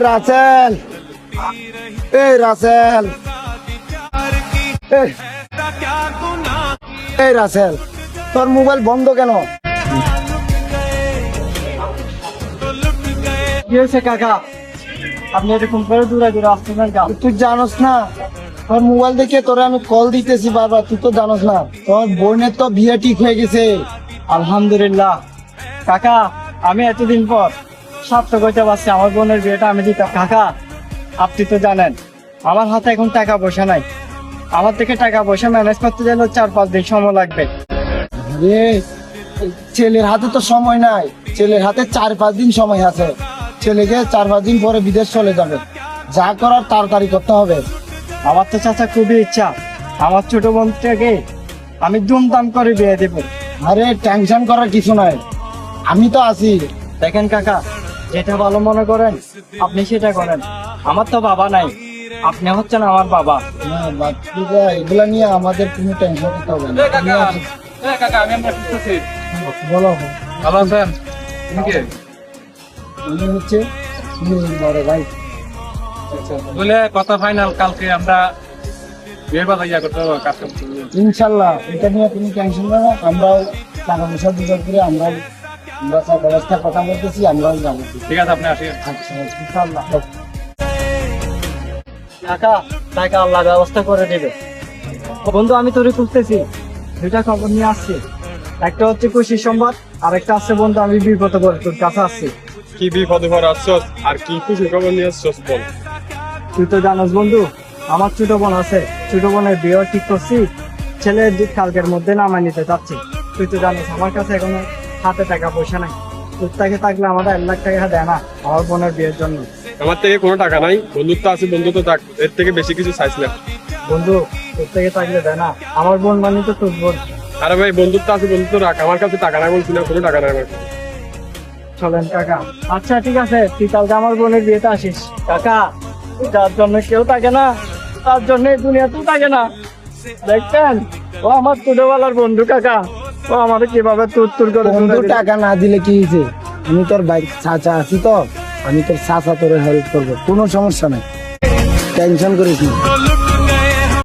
রাসেল, এই রাসেল, এই রাসেল, তোর মোবাইল বন্ধ কেন? কি হয়েছে কাকা? আপনি এরকম করে দূরে দূরে আসছেন না? তুই জানোস না তোর মোবাইল দেখে তোরে আমি কল দিতেছি বারবার, তুই তো জানোস না তোর বোনের তো বিয়ে ঠিক হয়ে গেছে। আলহামদুলিল্লাহ কাকা, আমি এতদিন পর সার্থক হইতে পারছি আমার বোনের বিয়েটা আমি দিতাম। কাকা আপনি তো জানেন আমার হাতে এখন টাকা পয়সা নাই, আমার থেকে টাকা পয়সা ম্যানেজ করতে গেলে 4-5 দিন সময় লাগবে। রে ছেলের হাতে তো সময় নাই, ছেলের হাতে 4-5 দিন সময় আছে। ছেলেকে 4-5 দিন পরে বিদেশ চলে যাবে, যা করার তাড়াতাড়ি করতে হবে। আমার তো চাচা খুবই ইচ্ছা আমার ছোট বোনটাকে আমি ধুমধাম করে বিয়ে দেবো। আরে টেনশন করার কিছু নাই, আমি তো আছি। দেখেন কাকা, যেটা ভালো মনে করেন আপনি সেটা করেন। আমার তো বাবা নাই, আপনি হচ্ছেন আমার বাবা। না বাচ্চারা এগুলা নিয়ে আমাদের কোনো টেনশন করতে হবে না। বলো ভালো আছেন? আমি হচ্ছে বড় ভাই। বলে কথা ফাইনাল, কালকে আমরা বিয়ের বাজার ইয়া করতে হবে, কাজ করতে হবে। ইনশাল্লাহ এটা নিয়ে তুমি টেনশন করো না, আমরাও টাকা পয়সা জোগাড় করে আমরা সব ব্যবস্থা কথা বলতেছি, আমরাও যাবো। ঠিক আছে, আপনি আসেন। আচ্ছা ইনশাল্লাহ। কাকা টাকা আল্লাহ ব্যবস্থা করে দেবে। বন্ধু আমি তোরে খুঁজতেছি, দুইটা খবর নিয়ে আসছি। একটা হচ্ছে খুশি সংবাদ, আর একটা আছে বন্ধু আমি বিপদে পড়ে তোর কাছে আসছি। কি বিপদে পড়ে আসছস আর কি খুশি খবর নিয়ে আসছস বল। তুই তো জানোস বন্ধু আমার ছোট বোন আছে, ছোট বোনের বিয়ে ঠিক করছি, ছেলে কালকের মধ্যে নামাই নিতে চাচ্ছি। তুই তো জানিস আমার কাছে এখনো হাতে টাকা পয়সা নাই, তোর থেকে থাকলে আমাদের 1 লাখ টাকা দেয় না আমার বোনের বিয়ের জন্য। আমার থেকে কোনো টাকা নাই, বন্ধুত্ব আছে, বন্ধুত্ব থাক, এর থেকে বেশি কিছু চাইছি না। বন্ধু তোর থেকে থাকলে দেয় না, আমার বোন মানে তো তোর বোন। আরে ভাই বন্ধুত্ব আছে, বন্ধুত্ব রাখ, আমার কাছে টাকা নাই বলছি না, কোনো টাকা নাই আমার কাছে। চলেন কাকা। আচ্ছা ঠিক আছে, তুই কালকে আমার বোনের বিয়েতে আসিস। কাকা যার জন্য কেউ থাকে না তার জন্য দুনিয়াতেও থাকে না। দেখছেন ও আমার ছোটবেলার বন্ধু কাকা, ও আমার কিভাবে তুর করে বন্ধু টাকা না দিলে কি হয়েছে, আমি তোর বাইক চাচা আছি তো, আমি তোর চাচা তোর হেল্প করবো, কোনো সমস্যা নাই, টেনশন করিস না।